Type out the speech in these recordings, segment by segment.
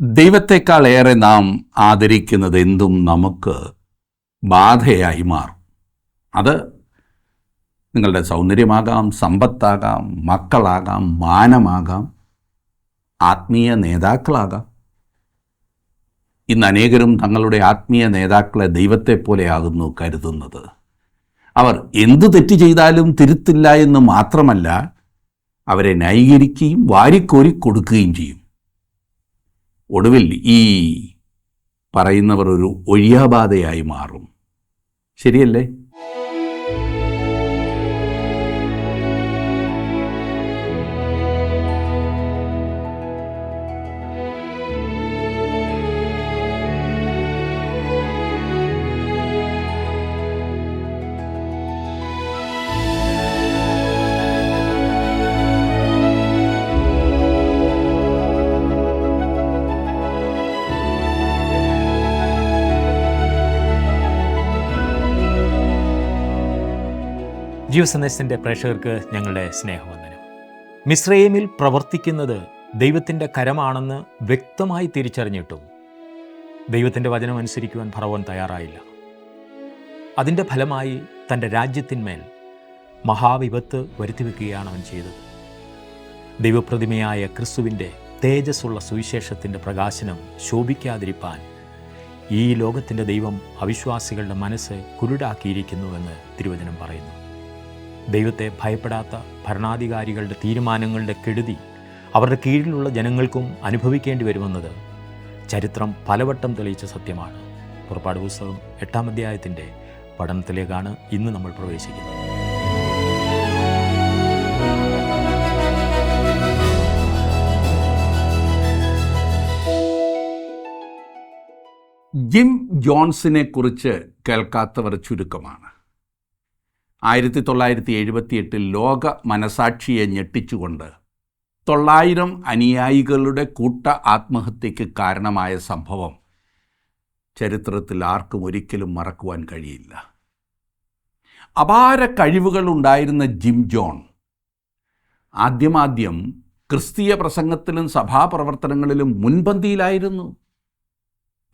ദൈവത്തെക്കാളേറെ നാം ആദരിക്കുന്നത് എന്തും നമുക്ക് ബാധയായി മാറും. അത് നിങ്ങളുടെ സൗന്ദര്യമാകാം, സമ്പത്താകാം, മക്കളാകാം, മാനമാകാം, ആത്മീയ നേതാക്കളാകാം. ഇന്ന് അനേകരും തങ്ങളുടെ ആത്മീയ നേതാക്കളെ ദൈവത്തെപ്പോലെയാകുന്നു കരുതുന്നത്. അവർ എന്തു തെറ്റ് ചെയ്താലും തിരുത്തില്ല എന്ന് മാത്രമല്ല, അവരെ ന്യായീകരിക്കുകയും വാരിക്കോരി കൊടുക്കുകയും ചെയ്യും. ഒടുവിൽ ഈ പറയുന്നവർ ഒരു ഒഴിയാബാധയായി മാറും. ശരിയല്ലേ? ജീവസന്ദേശത്തിൻ്റെ പ്രേക്ഷകർക്ക് ഞങ്ങളുടെ സ്നേഹവന്ദനം. മിസ്രൈമിൽ പ്രവർത്തിക്കുന്നത് ദൈവത്തിൻ്റെ കരമാണെന്ന് വ്യക്തമായി തിരിച്ചറിഞ്ഞിട്ടും ദൈവത്തിൻ്റെ വചനം അനുസരിക്കുവാൻ ഫറവോൻ തയ്യാറായില്ല. അതിൻ്റെ ഫലമായി തൻ്റെ രാജ്യത്തിന്മേൽ മഹാവിപത്ത് വരുത്തിവെക്കുകയാണ് അവൻ ചെയ്തത്. ദൈവപ്രതിമയായ ക്രിസ്തുവിൻ്റെ തേജസ്സുള്ള സുവിശേഷത്തിൻ്റെ പ്രകാശനം ശോഭിക്കാതിരിപ്പാൻ ഈ ലോകത്തിൻ്റെ ദൈവം അവിശ്വാസികളുടെ മനസ്സ് കുരുടാക്കിയിരിക്കുന്നുവെന്ന് തിരുവചനം പറയുന്നു. ദൈവത്തെ ഭയപ്പെടാത്ത ഭരണാധികാരികളുടെ തീരുമാനങ്ങളുടെ കെടുതി അവരുടെ കീഴിലുള്ള ജനങ്ങൾക്കും അനുഭവിക്കേണ്ടി വരുമെന്നത് ചരിത്രം പലവട്ടം തെളിയിച്ച സത്യമാണ്. പുറപ്പാട് പുസ്തകം 8-ാം അധ്യായത്തിൻ്റെ പഠനത്തിലേക്കാണ് ഇന്ന് നമ്മൾ പ്രവേശിക്കുന്നത്. ജിം ജോൺസിനെ കുറിച്ച് കേൾക്കാത്തവർ ചുരുക്കമാണ്. 1978 ലോക മനസാക്ഷിയെ ഞെട്ടിച്ചുകൊണ്ട് 900 അനുയായികളുടെ കൂട്ട ആത്മഹത്യയ്ക്ക് കാരണമായ സംഭവം ചരിത്രത്തിൽ ആർക്കും ഒരിക്കലും മറക്കുവാൻ കഴിയില്ല. അപാര കഴിവുകളുണ്ടായിരുന്ന ജിം ജോൺ ആദ്യം ക്രിസ്തീയ പ്രസംഗത്തിലും സഭാപ്രവർത്തനങ്ങളിലും മുൻപന്തിയിലായിരുന്നു.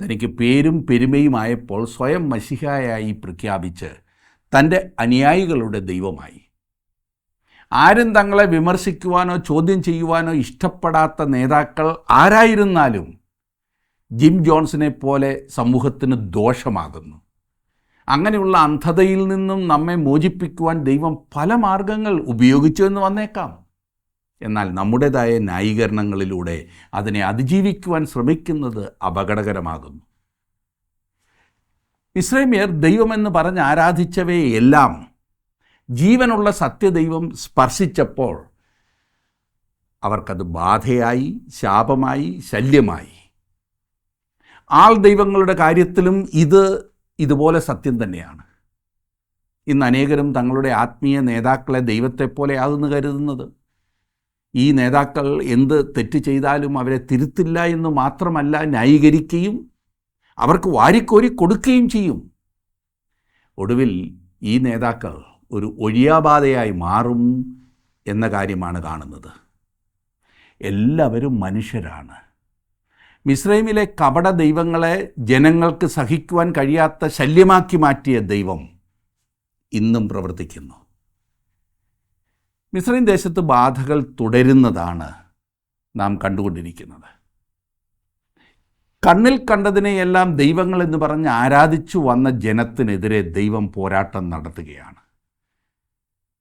തനിക്ക് പേരും പെരുമയുമായപ്പോൾ സ്വയം മശിഹായായി പ്രഖ്യാപിച്ച് തൻ്റെ അനുയായികളുടെ ദൈവമായി. ആരും തങ്ങളെ വിമർശിക്കുവാനോ ചോദ്യം ചെയ്യുവാനോ ഇഷ്ടപ്പെടാത്ത നേതാക്കൾ ആരായിരുന്നാലും ജിം ജോൺസിനെ പോലെ സമൂഹത്തിന് ദോഷമാകുന്നു. അങ്ങനെയുള്ള അന്ധതയിൽ നിന്നും നമ്മെ മോചിപ്പിക്കുവാൻ ദൈവം പല മാർഗങ്ങൾ ഉപയോഗിച്ചു എന്ന് വന്നേക്കാം. എന്നാൽ നമ്മുടേതായ ന്യായീകരണങ്ങളിലൂടെ അതിനെ അതിജീവിക്കുവാൻ ശ്രമിക്കുന്നത് അപകടകരമാകുന്നു. ഇസ്രായേല്യർ ദൈവമെന്ന് പറഞ്ഞ് ആരാധിച്ചവയെല്ലാം ജീവനുള്ള സത്യദൈവം സ്പർശിച്ചപ്പോൾ അവർക്കത് ബാധയായി, ശാപമായി, ശല്യമായി. ആൾ ദൈവങ്ങളുടെ കാര്യത്തിലും ഇതുപോലെ സത്യം തന്നെയാണ്. ഇന്ന് അനേകരും തങ്ങളുടെ ആത്മീയ നേതാക്കളെ ദൈവത്തെപ്പോലെയാകുന്നു കരുതുന്നത്. ഈ നേതാക്കൾ എന്ത് തെറ്റ് ചെയ്താലും അവരെ തിരുത്തില്ല എന്ന് മാത്രമല്ല, ന്യായീകരിക്കുകയും അവർക്ക് വാരിക്കോരി കൊടുക്കുകയും ചെയ്യും. ഒടുവിൽ ഈ നേതാക്കൾ ഒരു ഒഴിയാബാധയായി മാറും എന്ന കാര്യമാണ് കാണുന്നത്. എല്ലാവരും മനുഷ്യരാണ്. മിസ്രൈമിലെ കപട ദൈവങ്ങളെ ജനങ്ങൾക്ക് സഹിക്കുവാൻ കഴിയാത്ത ശല്യമാക്കി മാറ്റിയ ദൈവം ഇന്നും പ്രവർത്തിക്കുന്നു. മിസ്രൈം ദേശത്ത് ബാധകൾ തുടരുന്നതാണ് നാം കണ്ടുകൊണ്ടിരിക്കുന്നത്. കണ്ണിൽ കണ്ടതിനെയെല്ലാം ദൈവങ്ങളെന്ന് പറഞ്ഞ് ആരാധിച്ചു വന്ന ജനത്തിനെതിരെ ദൈവം പോരാട്ടം നടത്തുകയാണ്.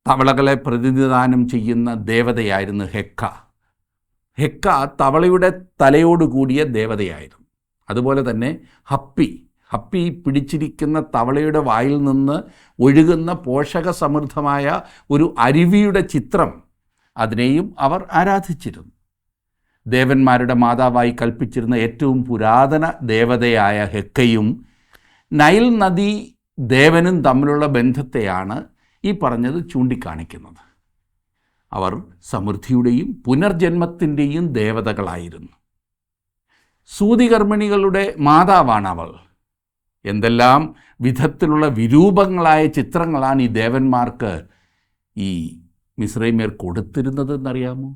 തവളകളെ പ്രതിനിധാനം ചെയ്യുന്ന ദേവതയായിരുന്നു ഹെക്ക. ഹെക്ക തവളയുടെ തലയോടുകൂടിയ ദേവതയായിരുന്നു. അതുപോലെ തന്നെ ഹപ്പി പിടിച്ചിരിക്കുന്ന തവളയുടെ വായിൽ നിന്ന് ഒഴുകുന്ന പോഷകസമൃദ്ധമായ ഒരു അരുവിയുടെ ചിത്രം, അതിനെയും അവർ ആരാധിച്ചിരുന്നു. ദേവന്മാരുടെ മാതാവായി കൽപ്പിച്ചിരുന്ന ഏറ്റവും പുരാതന ദേവതയായ ഹെക്കയും നൈൽ നദി ദേവനും തമ്മിലുള്ള ബന്ധത്തെയാണ് ഈ പറഞ്ഞത് ചൂണ്ടിക്കാണിക്കുന്നത്. അവർ സമൃദ്ധിയുടെയും പുനർജന്മത്തിൻ്റെയും ദേവതകളായിരുന്നു. സൂതികർമ്മിണികളുടെ മാതാവാണ് അവൾ. എന്തെല്ലാം വിധത്തിലുള്ള വിരൂപങ്ങളായ ചിത്രങ്ങളാണ് ഈ ദേവന്മാർക്ക് ഈ മിസ്രൈമ്യർ കൊടുത്തിരുന്നതെന്നറിയാമോ?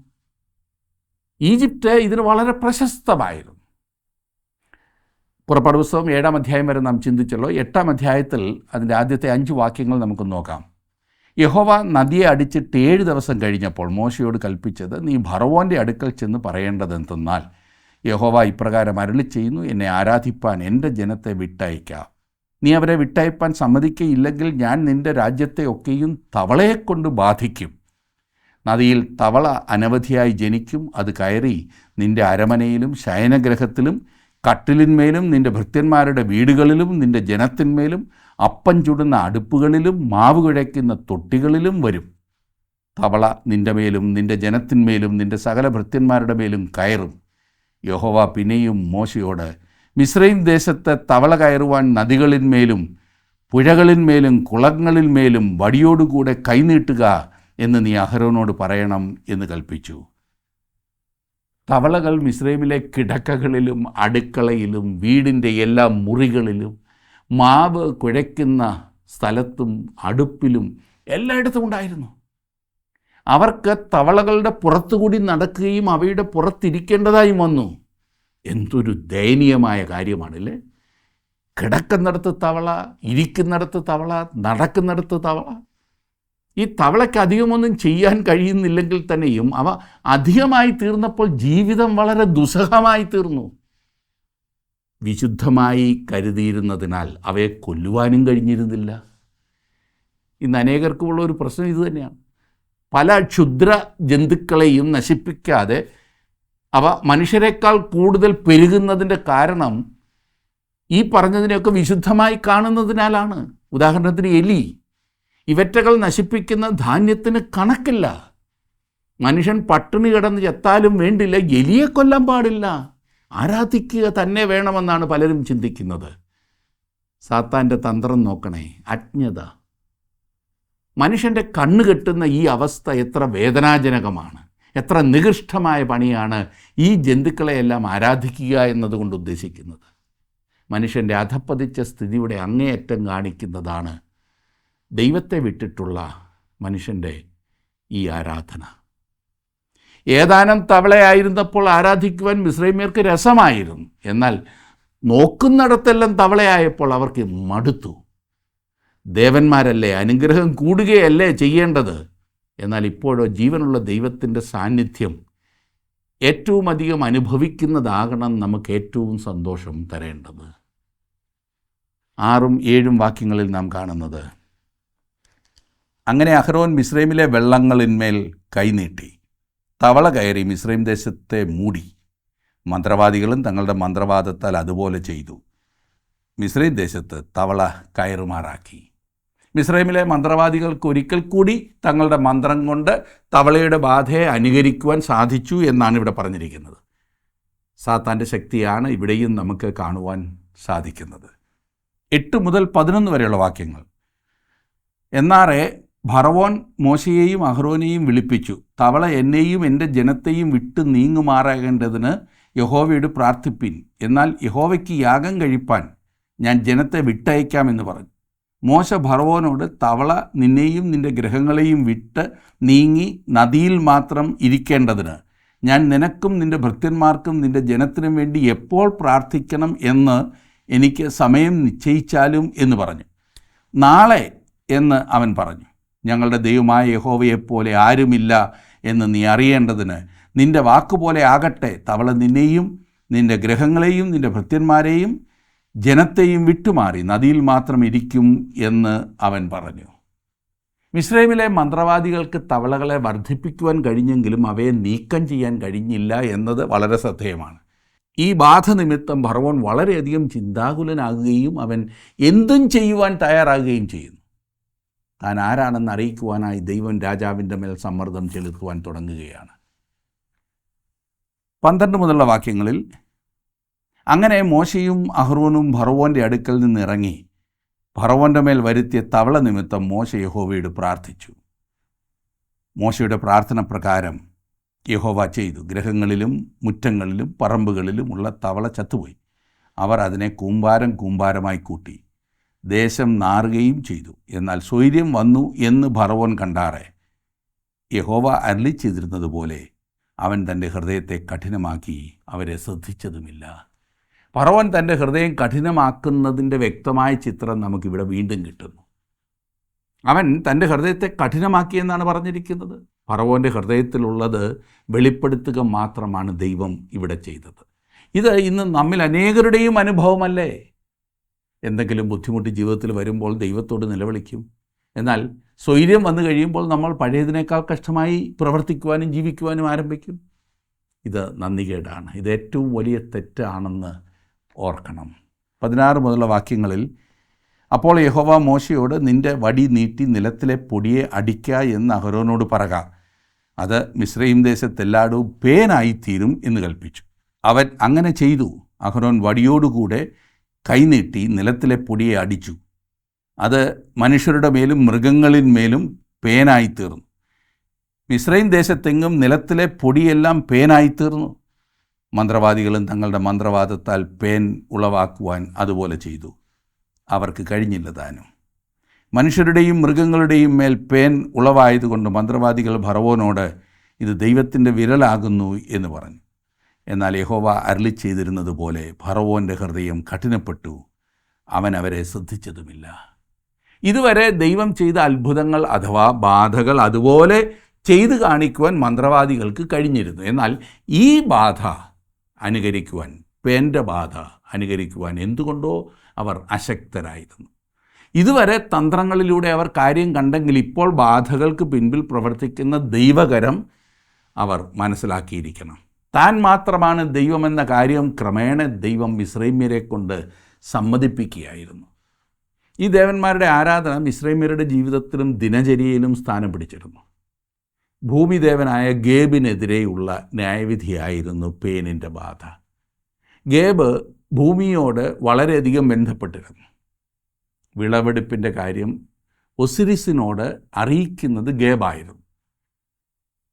ഈജിപ്റ്റ് ഇതിന് വളരെ പ്രശസ്തമായിരുന്നു. പുറപ്പാട് പുസ്തകം 7-ാം അധ്യായം വരെ നാം ചിന്തിച്ചല്ലോ. 8-ാം അധ്യായത്തിൽ അതിൻ്റെ ആദ്യത്തെ 5 വാക്യങ്ങൾ നമുക്ക് നോക്കാം. യഹോവ നദിയെ അടിച്ചിട്ട് 7 ദിവസം കഴിഞ്ഞപ്പോൾ മോശയോട് കൽപ്പിച്ചത്, നീ ഫറവോൻ്റെ അടുക്കൽ ചെന്ന് പറയേണ്ടതെന്തെന്നാൽ, യഹോവ ഇപ്രകാരം അരുളി ചെയ്യുന്നു, എന്നെ ആരാധിപ്പാൻ എൻ്റെ ജനത്തെ വിട്ടയക്കാം. നീ അവരെ വിട്ടയപ്പാൻ സമ്മതിക്കയില്ലെങ്കിൽ ഞാൻ നിൻ്റെ രാജ്യത്തെ ഒക്കെയും തവളയെക്കൊണ്ട് ബാധിക്കും. നദിയിൽ തവള അനവധിയായി ജനിക്കും. അത് കയറി നിൻ്റെ അരമനയിലും ശയനഗ്രഹത്തിലും കട്ടിലിന്മേലും നിൻ്റെ ഭൃത്യന്മാരുടെ വീടുകളിലും നിൻ്റെ ജനത്തിന്മേലും അപ്പം ചുടുന്ന അടുപ്പുകളിലും മാവ് കുഴയ്ക്കുന്ന തൊട്ടികളിലും വരും. തവള നിൻ്റെ മേലും നിൻ്റെ ജനത്തിന്മേലും നിൻ്റെ സകല ഭൃത്യന്മാരുടെ മേലും കയറും. യഹോവ പിന്നെയും മോശയോട്, മിസ്രയീം ദേശത്തെ തവള കയറുവാൻ നദികളിന്മേലും പുഴകളിന്മേലും കുളങ്ങളിന്മേലും വടിയോടുകൂടെ കൈനീട്ടുക എന്ന് നീ അഹരോനോട് പറയണം എന്ന് കൽപ്പിച്ചു. തവളകൾ മിസ്രൈമിലെ കിടക്കകളിലും അടുക്കളയിലും വീടിൻ്റെ എല്ലാ മുറികളിലും മാവ് കുഴയ്ക്കുന്ന സ്ഥലത്തും അടുപ്പിലും എല്ലായിടത്തും ഉണ്ടായിരുന്നു. അവർക്ക് തവളകളുടെ പുറത്തുകൂടി നടക്കുകയും അവയുടെ പുറത്തിരിക്കേണ്ടതായും വന്നു. എന്തൊരു ദയനീയമായ കാര്യമാണല്ലേ! കിടക്കുന്നിടത്ത് തവള, ഇരിക്കുന്നിടത്ത് തവള, നടക്കുന്നിടത്ത് തവള. ഈ തവളയ്ക്ക് അധികമൊന്നും ചെയ്യാൻ കഴിയുന്നില്ലെങ്കിൽ തന്നെയും അവ അധികമായി തീർന്നപ്പോൾ ജീവിതം വളരെ ദുസ്സഹമായി തീർന്നു. വിശുദ്ധമായി കരുതിയിരുന്നതിനാൽ അവയെ കൊല്ലുവാനും കഴിഞ്ഞിരുന്നില്ല. ഇന്ന് അനേകർക്കുമുള്ള ഒരു പ്രശ്നം ഇതുതന്നെയാണ്. പല ക്ഷുദ്ര ജന്തുക്കളെയും നശിപ്പിക്കാതെ അവ മനുഷ്യരെക്കാൾ കൂടുതൽ പെരുകുന്നതിൻ്റെ കാരണം ഈ പറഞ്ഞതിനെയൊക്കെ വിശുദ്ധമായി കാണുന്നതിനാലാണ്. ഉദാഹരണത്തിന് എലി. ഇവറ്റകൾ നശിപ്പിക്കുന്ന ധാന്യത്തിന് കണക്കില്ല. മനുഷ്യൻ പട്ടിണി കിടന്ന് ചത്താലും വേണ്ടില്ല, എലിയെ കൊല്ലാൻ പാടില്ല, ആരാധിക്കുക തന്നെ വേണമെന്നാണ് പലരും ചിന്തിക്കുന്നത്. സാത്താൻ്റെ തന്ത്രം നോക്കണേ, അജ്ഞത. മനുഷ്യൻ്റെ കണ്ണ് കെട്ടുന്ന ഈ അവസ്ഥ എത്ര വേദനാജനകമാണ്! എത്ര നികൃഷ്ടമായ പണിയാണ് ഈ ജന്തുക്കളെയെല്ലാം ആരാധിക്കുക എന്നതുകൊണ്ട് ഉദ്ദേശിക്കുന്നത്. മനുഷ്യൻ്റെ അധപ്പതിച്ച സ്ഥിതിയുടെ അങ്ങേയറ്റം കാണിക്കുന്നതാണ് ദൈവത്തെ വിട്ടിട്ടുള്ള മനുഷ്യൻ്റെ ഈ ആരാധന. ഏതാനും തവളയായിരുന്നപ്പോൾ ആരാധിക്കുവാൻ മിസ്രൈമ്യർക്ക് രസമായിരുന്നു. എന്നാൽ നോക്കുന്നിടത്തെല്ലാം തവളയായപ്പോൾ അവർക്ക് മടുത്തു. ദേവന്മാരല്ലേ, അനുഗ്രഹം കൂടുകയല്ലേ ചെയ്യേണ്ടത്. എന്നാൽ ഇപ്പോഴോ ജീവനുള്ള ദൈവത്തിൻ്റെ സാന്നിധ്യം ഏറ്റവും അധികം അനുഭവിക്കുന്നതാകണം നമുക്ക് ഏറ്റവും സന്തോഷം തരേണ്ടത്. 6-7 വാക്യങ്ങളിൽ നാം കാണുന്നത്, അങ്ങനെ അഹരോൻ മിസ്രൈമിലെ വെള്ളങ്ങളിന്മേൽ കൈനീട്ടി. തവള കയറി മിസ്രൈം ദേശത്തെ മൂടി. മന്ത്രവാദികളും തങ്ങളുടെ മന്ത്രവാദത്താൽ അതുപോലെ ചെയ്തു. മിസ്രൈം ദേശത്ത് തവള കയറുമാറാക്കി. മിസ്രൈമിലെ മന്ത്രവാദികൾക്ക് ഒരിക്കൽ കൂടി തങ്ങളുടെ മന്ത്രം കൊണ്ട് തവളയുടെ ബാധയെ അനുകരിക്കുവാൻ സാധിച്ചു എന്നാണ് ഇവിടെ പറഞ്ഞിരിക്കുന്നത്. സാത്താൻ്റെ ശക്തിയാണ് ഇവിടെയും നമുക്ക് കാണുവാൻ സാധിക്കുന്നത്. 8 മുതൽ 11 വരെയുള്ള വാക്യങ്ങൾ. എന്നാറെ ഫറവോൻ മോശയെയും അഹ്റോനെയും വിളിപ്പിച്ചു, തവള എന്നെയും എൻ്റെ ജനത്തെയും വിട്ട് നീങ്ങുമാറാകേണ്ടതിന് യഹോവയോട് പ്രാർത്ഥിപ്പിൻ. എന്നാൽ യഹോവയ്ക്ക് യാഗം കഴിപ്പാൻ ഞാൻ ജനത്തെ വിട്ടയക്കാമെന്ന് പറഞ്ഞു. മോശ ഫറവോനോട്, തവള നിന്നെയും നിൻ്റെ ഗൃഹങ്ങളെയും വിട്ട് നീങ്ങി നദിയിൽ മാത്രം ഇരിക്കേണ്ടതിന് ഞാൻ നിനക്കും നിൻ്റെ ഭൃത്യന്മാർക്കും നിൻ്റെ ജനത്തിനും വേണ്ടി എപ്പോൾ പ്രാർത്ഥിക്കണം എന്ന് എനിക്ക് സമയം നിശ്ചയിച്ചാലും എന്ന് പറഞ്ഞു. നാളെ എന്ന് അവൻ പറഞ്ഞു. ഞങ്ങളുടെ ദൈവമായ യഹോവയെപ്പോലെ ആരുമില്ല എന്ന് നീ അറിയേണ്ടതിന് നിൻ്റെ വാക്കുപോലെ ആകട്ടെ, തവള നിന്നെയും നിൻ്റെ ഗൃഹങ്ങളെയും നിൻ്റെ ഭൃത്യന്മാരെയും ജനത്തെയും വിട്ടുമാറി നദിയിൽ മാത്രം ഇരിക്കും എന്ന് അവൻ പറഞ്ഞു. മിസ്രൈമിലെ മന്ത്രവാദികൾക്ക് തവളകളെ വർദ്ധിപ്പിക്കുവാൻ കഴിഞ്ഞെങ്കിലും അവയെ നീക്കം ചെയ്യാൻ കഴിഞ്ഞില്ല എന്നത് വളരെ ശ്രദ്ധേയമാണ്. ഈ ബാധ നിമിത്തം ഫറവോൻ വളരെയധികം ചിന്താകുലനാകുകയും അവൻ എന്തും ചെയ്യുവാൻ തയ്യാറാകുകയും ചെയ്യുന്നു. താൻ ആരാണെന്ന് അറിയിക്കുവാനായി ദൈവം രാജാവിൻ്റെ മേൽ സമ്മർദ്ദം ചെലുത്തുവാൻ തുടങ്ങുകയാണ്. 12 മുതലുള്ള വാക്യങ്ങളിൽ, അങ്ങനെ മോശയും അഹ്റോനും ഫറവോൻ്റെ അടുക്കൽ നിന്ന് ഇറങ്ങി ഫറവോൻ്റെ മേൽ വരുത്തിയ തവള നിമിത്തം മോശ യഹോവയോട് പ്രാർത്ഥിച്ചു. മോശയുടെ പ്രാർത്ഥന പ്രകാരം യഹോവ ചെയ്തു. ഗൃഹങ്ങളിലും മുറ്റങ്ങളിലും പറമ്പുകളിലും ഉള്ള തവള ചത്തുപോയി. അവർ അതിനെ കൂമ്പാരം കൂമ്പാരമായി കൂട്ടി. ദേശം നാറുകയും ചെയ്തു. എന്നാൽ സ്വൈര്യം വന്നു എന്ന് ഫറവോൻ കണ്ടാറെ യഹോവ അരുളി ചെയ്തിരുന്നതുപോലെ അവൻ തൻ്റെ ഹൃദയത്തെ കഠിനമാക്കി അവരെ ശ്രദ്ധിച്ചതുമില്ല. ഫറവോൻ തൻ്റെ ഹൃദയം കഠിനമാക്കുന്നതിൻ്റെ വ്യക്തമായ ചിത്രം നമുക്കിവിടെ വീണ്ടും കിട്ടുന്നു. അവൻ തൻ്റെ ഹൃദയത്തെ കഠിനമാക്കിയെന്നാണ് പറഞ്ഞിരിക്കുന്നത്. ഫറവോൻ്റെ ഹൃദയത്തിലുള്ളത് വെളിപ്പെടുത്തുക മാത്രമാണ് ദൈവം ഇവിടെ ചെയ്തത്. ഇത് ഇന്ന് നമ്മിൽ അനേകരുടെയും അനുഭവമല്ലേ? എന്തെങ്കിലും ബുദ്ധിമുട്ട് ജീവിതത്തിൽ വരുമ്പോൾ ദൈവത്തോട് നിലവിളിക്കും. എന്നാൽ സ്വൈര്യം വന്നു കഴിയുമ്പോൾ നമ്മൾ പഴയതിനേക്കാൾ കഷ്ടമായി പ്രവർത്തിക്കുവാനും ജീവിക്കുവാനും ആരംഭിക്കും. ഇത് നന്ദികേടാണ്. ഇത് ഏറ്റവും വലിയ തെറ്റാണെന്ന് ഓർക്കണം. 16 മുതലുള്ള വാക്യങ്ങളിൽ, അപ്പോൾ യഹോവ മോശയോട്, നിൻ്റെ വടി നീട്ടി നിലത്തിലെ പൊടിയെ അടിക്ക എന്ന് അഹരോനോട് പറക, അത് മിസ്രയീം ദേശത്തെല്ലായിടവും പേനായിത്തീരും എന്ന് കൽപ്പിച്ചു. അവൻ അങ്ങനെ ചെയ്തു. അഹരോൻ വടിയോടുകൂടെ കൈനീട്ടി നിലത്തിലെ പൊടിയെ അടിച്ചു. അത് മനുഷ്യരുടെ മേലും മൃഗങ്ങളിന്മേലും പേനായിത്തീർന്നു. മിസ്രയീം ദേശത്തെങ്ങും നിലത്തിലെ പൊടിയെല്ലാം പേനായിത്തീർന്നു. മന്ത്രവാദികളും തങ്ങളുടെ മന്ത്രവാദത്താൽ പേൻ ഉളവാക്കുവാൻ അതുപോലെ ചെയ്തു. അവർക്ക് കഴിഞ്ഞില്ല താനും. മനുഷ്യരുടെയും മൃഗങ്ങളുടെയും മേൽ പേൻ ഉളവായതുകൊണ്ട് മന്ത്രവാദികൾ ഫറവോനോട്, ഇത് ദൈവത്തിൻ്റെ വിരലാകുന്നു എന്ന് പറഞ്ഞു. എന്നാൽ യഹോവ അരുളി ചെയ്തിരുന്നത് പോലെ ഫറവോൻ്റെ ഹൃദയം കഠിനപ്പെട്ടു. അവൻ അവരെ ശ്രദ്ധിച്ചതുമില്ല. ഇതുവരെ ദൈവം ചെയ്ത അത്ഭുതങ്ങൾ അഥവാ ബാധകൾ അതുപോലെ ചെയ്തു കാണിക്കുവാൻ മന്ത്രവാദികൾക്ക് കഴിഞ്ഞിരുന്നു. എന്നാൽ ഈ ബാധ അനുകരിക്കുവാൻ, പേൻ്റെ ബാധ അനുകരിക്കുവാൻ എന്തുകൊണ്ടോ അവർ അശക്തരായിരുന്നു. ഇതുവരെ തന്ത്രങ്ങളിലൂടെ അവർ കാര്യം കണ്ടെങ്കിൽ ഇപ്പോൾ ബാധകൾക്ക് പിൻപിൽ പ്രവർത്തിക്കുന്ന ദൈവകരം അവർ മനസ്സിലാക്കിയിരിക്കണം. താൻ മാത്രമാണ് ദൈവമെന്ന കാര്യം ക്രമേണ ദൈവം മിസ്രൈമ്യരെ കൊണ്ട് സമ്മതിപ്പിക്കുകയായിരുന്നു. ഈ ദേവന്മാരുടെ ആരാധന മിസ്രൈമ്യരുടെ ജീവിതത്തിലും ദിനചര്യയിലും സ്ഥാനം പിടിച്ചിരുന്നു. ഭൂമിദേവനായ ഗേബിനെതിരെയുള്ള ന്യായവിധിയായിരുന്നു പേനിൻ്റെ ബാധ. ഗേബ് ഭൂമിയോട് വളരെയധികം ബന്ധപ്പെട്ടിരുന്നു. വിളവെടുപ്പിൻ്റെ കാര്യം ഒസിരിസിനോട് അറിയിക്കുന്നത് ഗേബായിരുന്നു.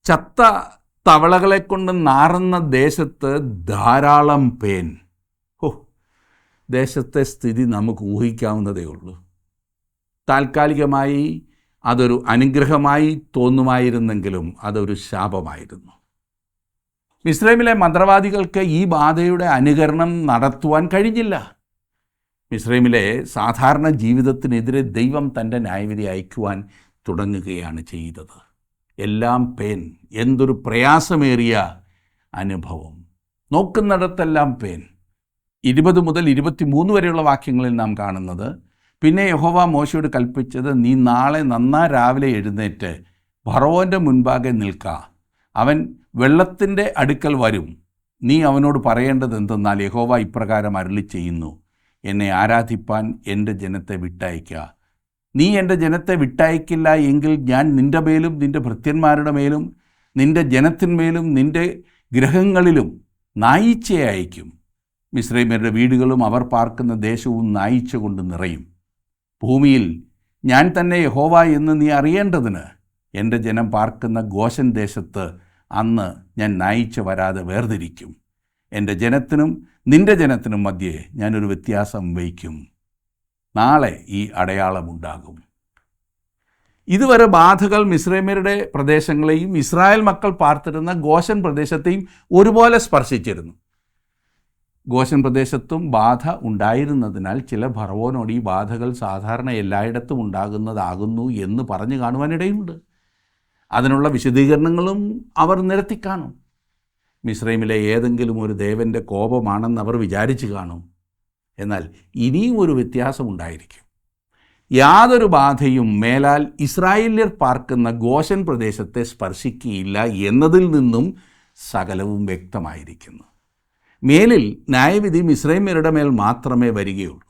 ചത്ത തവളകളെക്കൊണ്ട് നാറുന്ന ദേശത്ത് ധാരാളം പേൻ. ദേശത്തെ സ്ഥിതി നമുക്ക് ഊഹിക്കാവുന്നതേ ഉള്ളൂ. താൽക്കാലികമായി അതൊരു അനുഗ്രഹമായി തോന്നുമായിരുന്നെങ്കിലും അതൊരു ശാപമായിരുന്നു. മിസ്രൈമിലെ മന്ത്രവാദികൾക്ക് ഈ ബാധയുടെ അനുകരണം നടത്തുവാൻ കഴിഞ്ഞില്ല. മിസ്രൈമിലെ സാധാരണ ജീവിതത്തിനെതിരെ ദൈവം തൻ്റെ ന്യായവിധി അയക്കുവാൻ തുടങ്ങുകയാണ് ചെയ്തത്. എല്ലാം പേൻ. എന്തൊരു പ്രയാസമേറിയ അനുഭവം. നോക്കുന്നിടത്തെല്ലാം പേൻ. 20 മുതൽ 23 വരെയുള്ള വാക്യങ്ങളിൽ നാം കാണുന്നത്, പിന്നെ യഹോവ മോശയോട് കൽപ്പിച്ചത്, നീ നാളെ രാവിലെ എഴുന്നേറ്റ് ഫറവോൻ്റെ മുൻപാകെ നിൽക്ക. അവൻ വെള്ളത്തിൻ്റെ അടുക്കൽ വരും. നീ അവനോട് പറയേണ്ടത് എന്തെന്നാൽ, യഹോവ ഇപ്രകാരം അരുളി ചെയ്യുന്നു, എന്നെ ആരാധിപ്പാൻ എൻ്റെ ജനത്തെ വിട്ടയക്കുക. നീ എൻ്റെ ജനത്തെ വിട്ടയക്കില്ല എങ്കിൽ ഞാൻ നിൻ്റെ മേലും നിൻ്റെ ഭൃത്യന്മാരുടെ മേലും നിൻ്റെ ജനത്തിന്മേലും നിൻ്റെ ഗൃഹങ്ങളിലും നായീച്ചയെ അയക്കും. മിസ്രൈമ്യരുടെ വീടുകളും അവർ പാർക്കുന്ന ദേശവും നായീച്ച കൊണ്ട് നിറയും. ഭൂമിയിൽ ഞാൻ തന്നെ യഹോവ എന്ന് നീ അറിയേണ്ടതിന് എൻ്റെ ജനം പാർക്കുന്ന ഗോശൻ ദേശത്ത് അന്ന് ഞാൻ നായീച്ച വരാതെ വേർതിരിക്കും. എൻ്റെ ജനത്തിനും നിൻ്റെ ജനത്തിനും മധ്യേ ഞാനൊരു വ്യത്യാസം വയ്ക്കും. നാളെ ഈ അടയാളമുണ്ടാകും. ഇതുവരെ ബാധകൾ മിസ്രൈമ്യരുടെ പ്രദേശങ്ങളെയും ഇസ്രായേൽ മക്കൾ പാർത്തിരുന്ന ഗോശൻ പ്രദേശത്തെയും ഒരുപോലെ സ്പർശിച്ചിരുന്നു. ഗോശൻ പ്രദേശത്തും ബാധ ഉണ്ടായിരുന്നതിനാൽ ചില ഫറവോനോട് ഈ ബാധകൾ സാധാരണ എല്ലായിടത്തും ഉണ്ടാകുന്നതാകുന്നു എന്ന് പറഞ്ഞു കാണുവാനിടയുണ്ട്. അതിനുള്ള വിശദീകരണങ്ങളും അവർ നിരത്തിക്കാണും. മിസ്രൈമിലെ ഏതെങ്കിലും ഒരു ദേവൻ്റെ കോപമാണെന്ന് അവർ വിചാരിച്ചു കാണും. എന്നാൽ ഇനിയും ഒരു വ്യത്യാസമുണ്ടായിരിക്കും. യാതൊരു ബാധയും മേലാൽ ഇസ്രായേല്യർ പാർക്കുന്ന ഗോശൻ പ്രദേശത്തെ സ്പർശിക്കുകയില്ല എന്നതിൽ നിന്നും സകലവും വ്യക്തമായിരിക്കുന്നു. മേലിൽ ന്യായവിധി മിസ്രൈമ്യരുടെ മേൽ മാത്രമേ വരികയുള്ളൂ.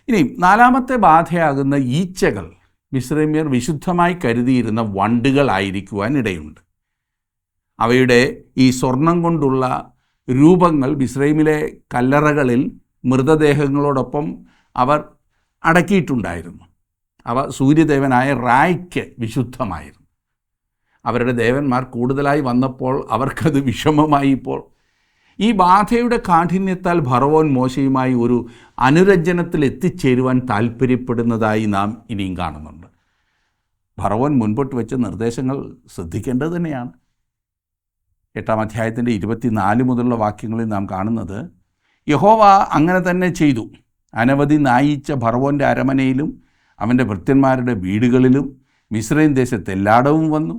ഇനി 4ാമത്തെ ബാധയാകുന്ന ഈച്ചകൾ മിസ്രൈമ്യർ വിശുദ്ധമായി കരുതിയിരുന്ന വണ്ടുകളായിരിക്കുവാൻ ഇടയുണ്ട്. അവയുടെ ഈ സ്വർണം കൊണ്ടുള്ള രൂപങ്ങൾ മിസ്രൈമിലെ കല്ലറകളിൽ മൃതദേഹങ്ങളോടൊപ്പം അവർ അടക്കിയിട്ടുണ്ടായിരുന്നു. അവ സൂര്യദേവനായ റായ്ക്ക് വിശുദ്ധമായിരുന്നു. അവരുടെ ദേവന്മാർ കൂടുതലായി വന്നപ്പോൾ അവർക്കത് വിഷമമായി. ഇപ്പോൾ ഈ ബാധയുടെ കാഠിന്യത്താൽ ഫറവോൻ മോശയുമായി ഒരു അനുരഞ്ജനത്തിൽ എത്തിച്ചേരുവാൻ താല്പര്യപ്പെടുന്നതായി നാം ഇനിയും കാണുന്നുണ്ട്. ഫറവോൻ മുൻപോട്ട് വെച്ച നിർദ്ദേശങ്ങൾ ശ്രദ്ധിക്കേണ്ടത് തന്നെയാണ്. 8-ാം അധ്യായത്തിൻ്റെ 24 മുതലുള്ള വാക്യങ്ങളിൽ നാം കാണുന്നത്, യഹോവ അങ്ങനെ തന്നെ ചെയ്തു. അനവധി നായീച്ച ഫറവോൻ്റെ അരമനയിലും അവൻ്റെ ഭൃത്യന്മാരുടെ വീടുകളിലും മിസ്രയീം ദേശത്ത് എല്ലായിടവും വന്നു.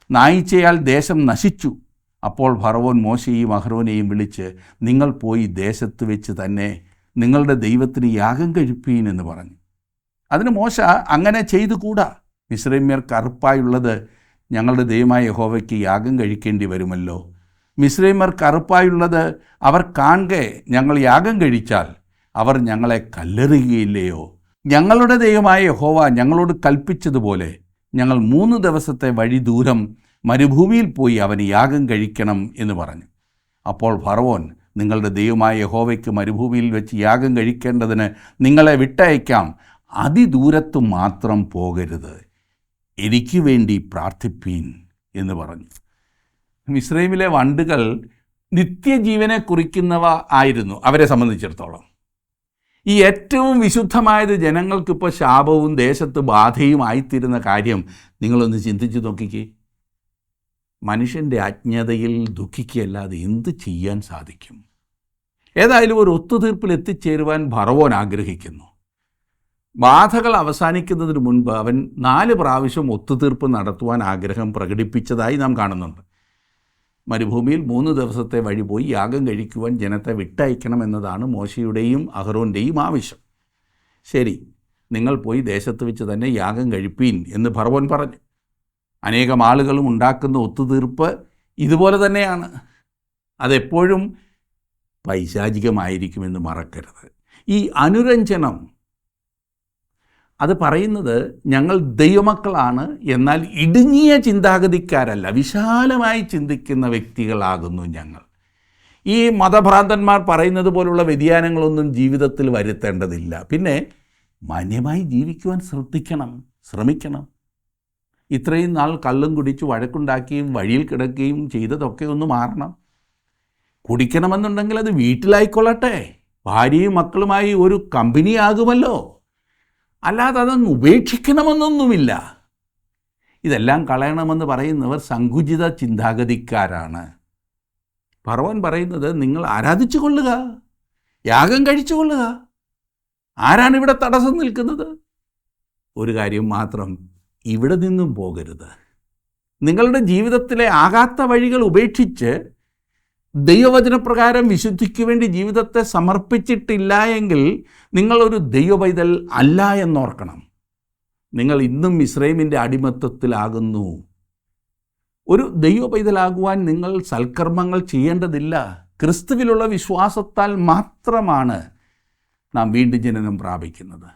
നായീച്ചയാൽ ദേശം നശിച്ചു. അപ്പോൾ ഫറവോൻ മോശയെയും അഹ്റോനെയും വിളിച്ച്, നിങ്ങൾ പോയി ദേശത്ത് വെച്ച് തന്നെ നിങ്ങളുടെ ദൈവത്തിന് യാഗം കഴിപ്പീൻ എന്ന് പറഞ്ഞു. അതിന് മോശ, അങ്ങനെ ചെയ്തുകൂടാ. മിസ്രൈമ്യർ കറുപ്പായുള്ളത് ഞങ്ങളുടെ ദൈവമായ യഹോവയ്ക്ക് യാഗം കഴിക്കേണ്ടി വരുമല്ലോ. മിസ്രൈമ്യർ കറുപ്പായുള്ളത് അവർ കാണെ ഞങ്ങൾ യാഗം കഴിച്ചാൽ അവർ ഞങ്ങളെ കല്ലെറിയുകയില്ലയോ? ഞങ്ങളുടെ ദൈവമായ യഹോവ ഞങ്ങളോട് കൽപ്പിച്ചതുപോലെ ഞങ്ങൾ 3 ദിവസത്തെ വഴി ദൂരം മരുഭൂമിയിൽ പോയി അവന് യാഗം കഴിക്കണം എന്ന് പറഞ്ഞു. അപ്പോൾ ഫറവോൻ, നിങ്ങളുടെ ദൈവമായ യഹോവയ്ക്ക് മരുഭൂമിയിൽ വെച്ച് യാഗം കഴിക്കേണ്ടതിന് നിങ്ങളെ വിട്ടയക്കാം. അതിദൂരത്ത് മാത്രം പോകരുത്. എനിക്ക് വേണ്ടി പ്രാർത്ഥിപ്പീൻ എന്ന് പറഞ്ഞു. മിസ്രൈമിലെ വണ്ടുകൾ നിത്യജീവനെ കുറിക്കുന്നവ ആയിരുന്നു അവരെ സംബന്ധിച്ചിടത്തോളം. ഈ ഏറ്റവും വിശുദ്ധമായത് ജനങ്ങൾക്കിപ്പോൾ ശാപവും ദേശത്ത് ബാധയും ആയിത്തീരുന്ന കാര്യം നിങ്ങളൊന്ന് ചിന്തിച്ചു നോക്കിക്കേ. മനുഷ്യൻ്റെ അജ്ഞതയിൽ ദുഃഖിക്കുകയല്ലാതെ എന്ത് ചെയ്യാൻ സാധിക്കും? ഏതായാലും ഒരു ഒത്തുതീർപ്പിൽ എത്തിച്ചേരുവാൻ ഫറവോൻ ആഗ്രഹിക്കുന്നു. ബാധകൾ അവസാനിക്കുന്നതിന് മുൻപ് അവൻ 4 പ്രാവശ്യം ഒത്തുതീർപ്പ് നടത്തുവാൻ ആഗ്രഹം പ്രകടിപ്പിച്ചതായി നാം കാണുന്നുണ്ട്. മരുഭൂമിയിൽ 3 ദിവസത്തെ വഴി പോയി യാഗം കഴിക്കുവാൻ ജനത്തെ വിട്ടയക്കണമെന്നതാണ് മോശയുടെയും അഹ്റോൻ്റെയും ആവശ്യം. ശരി, നിങ്ങൾ പോയി ദേശത്ത് വെച്ച് തന്നെ യാഗം കഴിപ്പീൻ എന്ന് ഫറവോൻ പറഞ്ഞു. അനേകം ആളുകളും ഉണ്ടാക്കുന്ന ഒത്തുതീർപ്പ് ഇതുപോലെ തന്നെയാണ്. അതെപ്പോഴും പൈശാചികമായിരിക്കുമെന്ന് മറക്കരുത്. ഈ അനുരഞ്ജനം അത് പറയുന്നത് ഞങ്ങൾ ദൈവമക്കളാണ്, എന്നാൽ ഇടുങ്ങിയ ചിന്താഗതിക്കാരല്ല, വിശാലമായി ചിന്തിക്കുന്ന വ്യക്തികളാകുന്നു ഞങ്ങൾ. ഈ മതഭ്രാന്തന്മാർ പറയുന്നത് പോലുള്ള വ്യതിയാനങ്ങളൊന്നും ജീവിതത്തിൽ വരുത്തേണ്ടതില്ല. പിന്നെ മാന്യമായി ജീവിക്കുവാൻ ശ്രമിക്കണം. ഇത്രയും നാൾ കള്ളും കുടിച്ച് വഴക്കുണ്ടാക്കിയും വഴിയിൽ കിടക്കുകയും ചെയ്തതൊക്കെ ഒന്ന് മാറണം. കുടിക്കണമെന്നുണ്ടെങ്കിൽ അത് വീട്ടിലായിക്കൊള്ളട്ടെ, ഭാര്യയും മക്കളുമായി ഒരു കമ്പനി ആകുമല്ലോ. അല്ലാതെ അതങ്ങ് ഉപേക്ഷിക്കണമെന്നൊന്നുമില്ല. ഇതെല്ലാം കളയണമെന്ന് പറയുന്നവർ സങ്കുചിത ചിന്താഗതിക്കാരാണ്. ഫറവോൻ പറയുന്നത് നിങ്ങൾ ആരാധിച്ചു കൊള്ളുക, യാഗം കഴിച്ചു കൊള്ളുക. ആരാണ് ഇവിടെ തടസ്സം നിൽക്കുന്നത്? ഒരു കാര്യം മാത്രം, ഇവിടെ നിന്നും പോകരുത്. നിങ്ങളുടെ ജീവിതത്തിലെ ആകാത്ത വഴികൾ ഉപേക്ഷിച്ച് ദൈവവചനപ്രകാരം വിശുദ്ധിക്ക് വേണ്ടി ജീവിതത്തെ സമർപ്പിച്ചിട്ടില്ല എങ്കിൽ നിങ്ങളൊരു ദൈവപൈതൽ അല്ല എന്നോർക്കണം. നിങ്ങൾ ഇന്നും മിസ്രൈമിൻ്റെ അടിമത്തത്തിലാകുന്നു. ഒരു ദൈവപൈതലാകുവാൻ നിങ്ങൾ സൽക്കർമ്മങ്ങൾ ചെയ്യേണ്ടതില്ല. ക്രിസ്തുവിലുള്ള വിശ്വാസത്താൽ മാത്രമാണ് നാം വീണ്ടും ജനനം പ്രാപിക്കുന്നത്.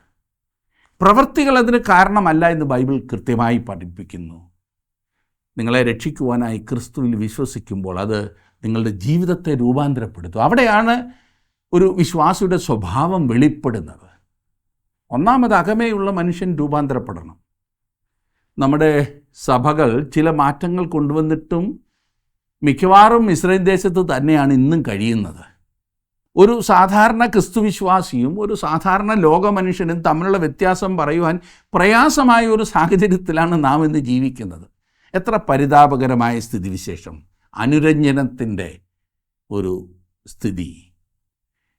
പ്രവൃത്തികൾ അതിന് കാരണമല്ല എന്ന് ബൈബിൾ കൃത്യമായി പഠിപ്പിക്കുന്നു. നിങ്ങളെ രക്ഷിക്കുവാനായി ക്രിസ്തുവിൽ വിശ്വസിക്കുമ്പോൾ അത് നിങ്ങളുടെ ജീവിതത്തെ രൂപാന്തരപ്പെടുത്തും. അവിടെയാണ് ഒരു വിശ്വാസിയുടെ സ്വഭാവം വെളിപ്പെടുന്നത്. ഒന്നാമത് അകമേയുള്ള മനുഷ്യൻ രൂപാന്തരപ്പെടണം. നമ്മുടെ സഭകൾ ചില മാറ്റങ്ങൾ കൊണ്ടുവന്നിട്ടും മിക്കവാറും ഇസ്രായേൽ ദേശത്ത് തന്നെയാണ് ഇന്നും കഴിയുന്നത്. ഒരു സാധാരണ ക്രിസ്തുവിശ്വാസിയും ഒരു സാധാരണ ലോകമനുഷ്യനും തമ്മിലുള്ള വ്യത്യാസം പറയുവാൻ പ്രയാസമായ ഒരു സാഹചര്യത്തിലാണ് നാം ഇന്ന് ജീവിക്കുന്നത്. എത്ര പരിതാപകരമായ സ്ഥിതിവിശേഷം! അനുരഞ്ജനത്തിൻ്റെ ഒരു സ്ഥിതി.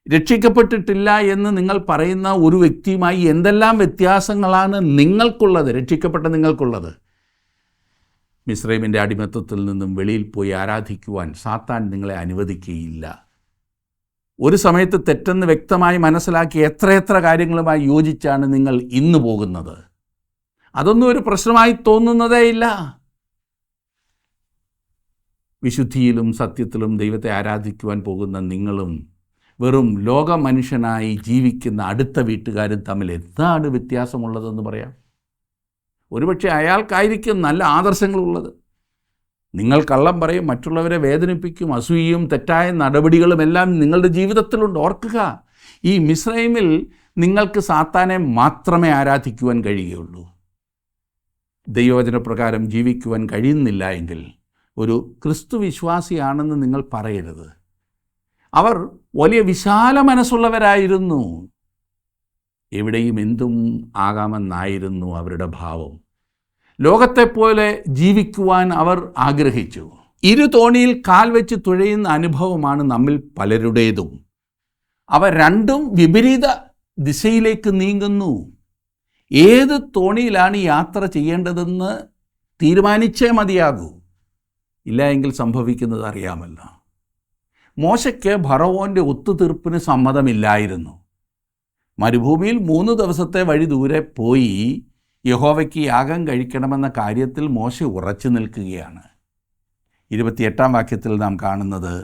രക്ഷിക്കപ്പെട്ടിട്ടില്ല എന്ന് നിങ്ങൾ പറയുന്ന ഒരു വ്യക്തിയുമായി എന്തെല്ലാം വ്യത്യാസങ്ങളാണ് നിങ്ങൾക്കുള്ളത്, രക്ഷിക്കപ്പെട്ട നിങ്ങൾക്കുള്ളത്. മിസ്രൈമിൻ്റെ അടിമത്തത്തിൽ നിന്നും വെളിയിൽ പോയി ആരാധിക്കുവാൻ സാത്താൻ നിങ്ങളെ അനുവദിക്കുകയില്ല. ഒരു സമയത്ത് തെറ്റെന്ന് വ്യക്തമായി മനസ്സിലാക്കി എത്രയെത്ര കാര്യങ്ങളുമായി യോജിച്ചാണ് നിങ്ങൾ ഇന്ന് പോകുന്നത്. അതൊന്നും ഒരു പ്രശ്നമായി തോന്നുന്നതേയില്ല. വിശുദ്ധിയിലും സത്യത്തിലും ദൈവത്തെ ആരാധിക്കുവാൻ പോകുന്ന നിങ്ങളും വെറും ലോക മനുഷ്യനായി ജീവിക്കുന്ന അടുത്ത വീട്ടുകാരും തമ്മിൽ എന്താണ് വ്യത്യാസമുള്ളതെന്ന് പറയാം. ഒരുപക്ഷെ അയാൾക്കായിരിക്കും നല്ല ആദർശങ്ങളുള്ളത്. നിങ്ങൾ കള്ളം പറയും, മറ്റുള്ളവരെ വേദനിപ്പിക്കും, അസൂയയും തെറ്റായ നടപടികളുമെല്ലാം നിങ്ങളുടെ ജീവിതത്തിലുണ്ട്. ഓർക്കുക, ഈ മിസ്രൈമിൽ നിങ്ങൾക്ക് സാത്താനെ മാത്രമേ ആരാധിക്കുവാൻ കഴിയുകയുള്ളൂ. ദൈവവചനപ്രകാരം ജീവിക്കുവാൻ കഴിയുന്നില്ല എങ്കിൽ ഒരു ക്രിസ്തു വിശ്വാസിയാണെന്ന് നിങ്ങൾ പറയരുത്. അവർ വലിയ വിശാല മനസ്സുള്ളവരായിരുന്നു. എവിടെയും എന്തും ആകാമെന്നായിരുന്നു അവരുടെ ഭാവം. ലോകത്തെപ്പോലെ ജീവിക്കുവാൻ അവർ ആഗ്രഹിച്ചു. 2 തോണിയിൽ കാൽ വെച്ച് തുഴയുന്ന അനുഭവമാണ് നമ്മിൽ പലരുടേതും. അവ രണ്ടും വിപരീത ദിശയിലേക്ക് നീങ്ങുന്നു. ഏത് തോണിയിലാണ് യാത്ര ചെയ്യേണ്ടതെന്ന് തീരുമാനിച്ചേ മതിയാകൂ. ഇല്ല എങ്കിൽ സംഭവിക്കുന്നത് അറിയാമല്ലോ. മോശയ്ക്ക് ഫറവോൻ്റെ ഒത്തുതീർപ്പിന് സമ്മതമില്ലായിരുന്നു. മരുഭൂമിയിൽ 3 ദിവസത്തെ വഴി ദൂരെ പോയി യഹോവയ്ക്ക് യാഗം കഴിക്കണമെന്ന കാര്യത്തിൽ മോശ ഉറച്ചു നിൽക്കുകയാണ്. 28-ാം വാക്യത്തിൽ നാം കാണുന്നത്,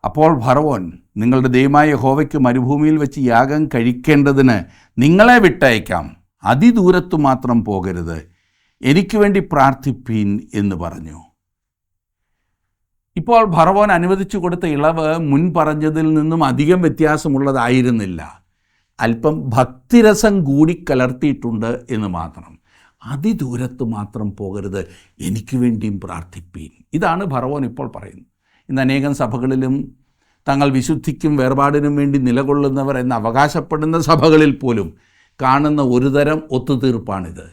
അപ്പോൾ ഫറവോൻ, നിങ്ങളുടെ ദൈവമായ യഹോവയ്ക്ക് മരുഭൂമിയിൽ വെച്ച് യാഗം കഴിക്കേണ്ടതിന് നിങ്ങളെ വിട്ടയക്കാം, അതിദൂരത്തു മാത്രം പോകരുത്, എനിക്ക് വേണ്ടി പ്രാർത്ഥിപ്പീൻ എന്ന് പറഞ്ഞു. ഇപ്പോൾ ഫറവോൻ അനുവദിച്ചു കൊടുത്ത ഇളവ് മുൻ പറഞ്ഞതിൽ നിന്നും അധികം വ്യത്യാസമുള്ളതായിരുന്നില്ല. അല്പം ഭക്തിരസം കൂടി കലർത്തിയിട്ടുണ്ട് എന്ന് മാത്രം. അതിദൂരത്ത് മാത്രം പോകരുത്, എനിക്ക് വേണ്ടിയും പ്രാർത്ഥിപ്പീൻ. ഇതാണ് ഫറവോൻ ഇപ്പോൾ പറയുന്നത്. ഇന്ന് അനേകം സഭകളിലും തങ്ങൾ വിശുദ്ധിക്കും വേർപാടിനും വേണ്ടി നിലകൊള്ളുന്നവർ എന്ന് അവകാശപ്പെടുന്ന സഭകളിൽ പോലും കാണുന്ന ഒരു തരം ഒത്തുതീർപ്പാണിത്.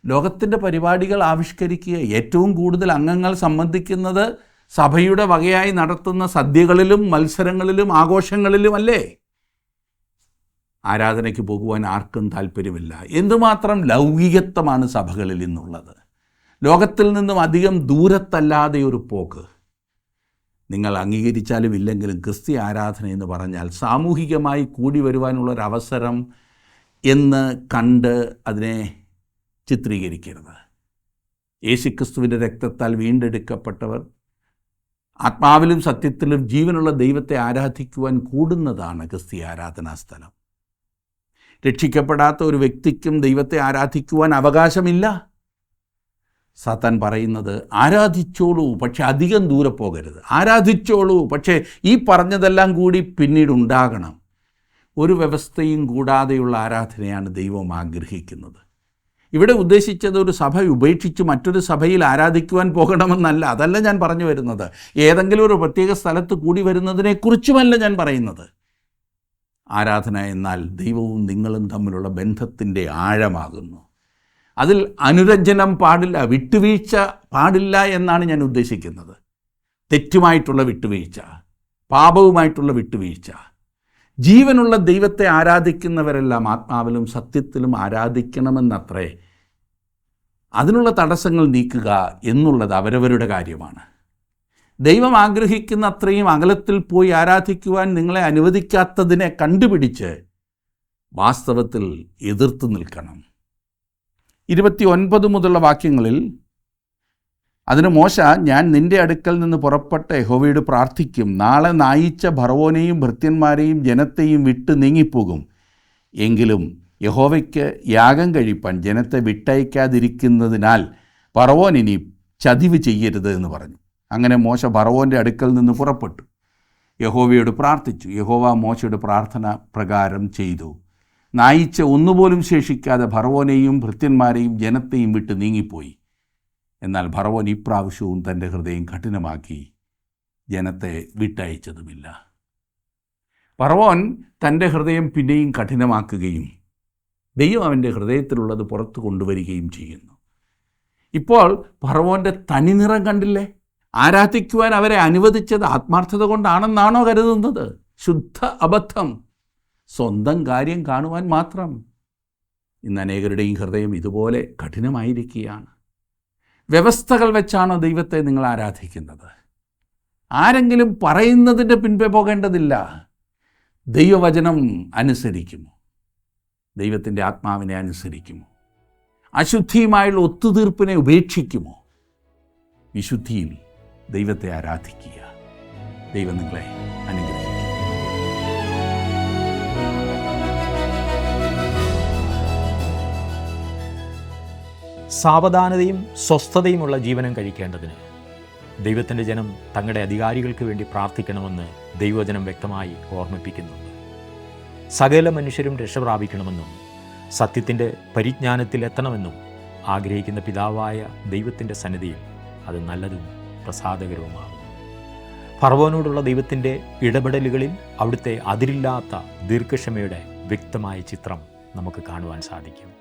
ലോകത്തിൻ്റെ പരിപാടികൾ ആവിഷ്കരിക്കുക, ഏറ്റവും കൂടുതൽ അംഗങ്ങൾ സംബന്ധിക്കുന്നത് സഭയുടെ വകയായി നടത്തുന്ന സദ്യകളിലും മത്സരങ്ങളിലും ആഘോഷങ്ങളിലുമല്ലേ? ആരാധനയ്ക്ക് പോകുവാൻ ആർക്കും താല്പര്യമില്ല. എന്തുമാത്രം ലൗകികത്വമാണ് സഭകളിൽ നിന്നുള്ളത്. ലോകത്തിൽ നിന്നും അധികം ദൂരത്തല്ലാതെ ഒരു പോക്ക്. നിങ്ങൾ അംഗീകരിച്ചാലും ഇല്ലെങ്കിലും ക്രിസ്തീയ ആരാധന എന്ന് പറഞ്ഞാൽ സാമൂഹികമായി കൂടി വരുവാനുള്ളൊരവസരം എന്ന് കണ്ട് അതിനെ ചിത്രീകരിക്കരുത്. യേശുക്രിസ്തുവിൻ്റെ രക്തത്താൽ വീണ്ടെടുക്കപ്പെട്ടവർ ആത്മാവിലും സത്യത്തിലും ജീവനുള്ള ദൈവത്തെ ആരാധിക്കുവാൻ കൂടുന്നതാണ് ക്രിസ്തീയ ആരാധനാ സ്ഥലം. രക്ഷിക്കപ്പെടാത്ത ഒരു വ്യക്തിക്കും ദൈവത്തെ ആരാധിക്കുവാൻ അവകാശമില്ല. സാത്താൻ പറയുന്നത്, ആരാധിച്ചോളൂ, പക്ഷെ അധികം ദൂരെ പോകരുത്. ആരാധിച്ചോളൂ, പക്ഷേ ഈ പറഞ്ഞതെല്ലാം കൂടി പിന്നീട് ഉണ്ടാകണം. ഒരു വ്യവസ്ഥയും കൂടാതെയുള്ള ആരാധനയാണ് ദൈവം ആഗ്രഹിക്കുന്നത്. ഇവിടെ ഉദ്ദേശിച്ചത് ഒരു സഭ ഉപേക്ഷിച്ച് മറ്റൊരു സഭയിൽ ആരാധിക്കുവാൻ പോകണമെന്നല്ല. അതല്ല ഞാൻ പറഞ്ഞു വരുന്നത്. ഏതെങ്കിലും ഒരു പ്രത്യേക സ്ഥലത്ത് കൂടി വരുന്നതിനെക്കുറിച്ചുമല്ല ഞാൻ പറയുന്നത്. ആരാധന എന്നാൽ ദൈവവും നിങ്ങളും തമ്മിലുള്ള ബന്ധത്തിൻ്റെ ആഴമാകുന്നു. അതിൽ അനുരഞ്ജനം പാടില്ല, വിട്ടുവീഴ്ച പാടില്ല എന്നാണ് ഞാൻ ഉദ്ദേശിക്കുന്നത്. തെറ്റുമായിട്ടുള്ള വിട്ടുവീഴ്ച, പാപവുമായിട്ടുള്ള വിട്ടുവീഴ്ച. ജീവനുള്ള ദൈവത്തെ ആരാധിക്കുന്നവരെല്ലാം ആത്മാവിലും സത്യത്തിലും ആരാധിക്കണമെന്നത്രേ. അതിനുള്ള തടസ്സങ്ങൾ നീക്കുക എന്നുള്ളത് അവരവരുടെ കാര്യമാണ്. ദൈവം ആഗ്രഹിക്കുന്ന അത്രയും അകലത്തിൽ പോയി ആരാധിക്കുവാൻ നിങ്ങളെ അനുവദിക്കാത്തതിനെ കണ്ടുപിടിച്ച് വാസ്തവത്തിൽ എതിർത്ത് നിൽക്കണം. 29 മുതലുള്ള വാക്യങ്ങളിൽ, അതിന് മോശ, ഞാൻ നിൻ്റെ അടുക്കൽ നിന്ന് പുറപ്പെട്ട യഹോവയോട് പ്രാർത്ഥിക്കും. നാളെ നായിച്ച ഫറവോനെയും ഭൃത്യന്മാരെയും ജനത്തെയും വിട്ട് നീങ്ങിപ്പോകും. എങ്കിലും യഹോവയ്ക്ക് യാഗം കഴിപ്പാൻ ജനത്തെ വിട്ടയക്കാതിരിക്കുന്നതിനാൽ ഫറവോൻ ഇനി ചതിവ് ചെയ്യരുത് എന്ന് പറഞ്ഞു. അങ്ങനെ മോശ ഫറവോൻ്റെ അടുക്കൽ നിന്ന് പുറപ്പെട്ടു, യഹോവയോട് പ്രാർത്ഥിച്ചു. യഹോവ മോശയുടെ പ്രാർത്ഥന പ്രകാരം ചെയ്തു. നായിച്ച ഒന്നുപോലും ശേഷിക്കാതെ ഫറവോനെയും ഭൃത്യന്മാരെയും ജനത്തെയും വിട്ട് നീങ്ങിപ്പോയി. എന്നാൽ ഫറവോൻ ഇപ്രാവശ്യവും തൻ്റെ ഹൃദയം കഠിനമാക്കി ജനത്തെ വിട്ടയച്ചതുമില്ല. ഫറവോൻ തൻ്റെ ഹൃദയം പിന്നെയും കഠിനമാക്കുകയും ദൈവം അവൻ്റെ ഹൃദയത്തിലുള്ളത് പുറത്തു കൊണ്ടുവരികയും ചെയ്യുന്നു. ഇപ്പോൾ ഫറവോൻ്റെ തനിനിറം കണ്ടില്ലേ? ആരാധിക്കുവാൻ അവരെ അനുവദിച്ചത് ആത്മാർത്ഥത കൊണ്ടാണെന്നാണോ കരുതുന്നത്? ശുദ്ധ അബദ്ധം. സ്വന്തം കാര്യം കാണുവാൻ മാത്രം. ഇന്ന് അനേകരുടെയും ഹൃദയം ഇതുപോലെ കഠിനമായിരിക്കുകയാണ്. വ്യവസ്ഥകൾ വെച്ചാണോ ദൈവത്തെ നിങ്ങൾ ആരാധിക്കുന്നത്? ആരെങ്കിലും പറയുന്നതിൻ്റെ പിൻപേ പോകേണ്ടതില്ല. ദൈവവചനം അനുസരിക്കുമോ? ദൈവത്തിൻ്റെ ആത്മാവിനെ അനുസരിക്കുമോ? അശുദ്ധിയുമായുള്ള ഒത്തുതീർപ്പിനെ ഉപേക്ഷിക്കുമോ? വിശുദ്ധിയിൽ ദൈവത്തെ ആരാധിക്കുക. ദൈവം നിങ്ങളെ അനുഗ്രഹിക്കും. സാവധാനതയും സ്വസ്ഥതയുമുള്ള ജീവനം കഴിക്കേണ്ടതിന് ദൈവത്തിൻ്റെ ജനം തങ്ങളുടെ അധികാരികൾക്ക് വേണ്ടി പ്രാർത്ഥിക്കണമെന്ന് ദൈവവചനം വ്യക്തമായി ഓർമ്മിപ്പിക്കുന്നുണ്ട്. സകല മനുഷ്യരും രക്ഷ പ്രാപിക്കണമെന്നും സത്യത്തിൻ്റെ പരിജ്ഞാനത്തിൽ എത്തണമെന്നും ആഗ്രഹിക്കുന്ന പിതാവായ ദൈവത്തിൻ്റെ സന്നിധിയിൽ അത് നല്ലതും പ്രസാദകരവുമാകും. ഫറവോനോടുള്ള ദൈവത്തിൻ്റെ ഇടപെടലുകളിൽ അവിടുത്തെ അതിരില്ലാത്ത ദീർഘക്ഷമയുടെ വ്യക്തമായ ചിത്രം നമുക്ക് കാണുവാൻ സാധിക്കും.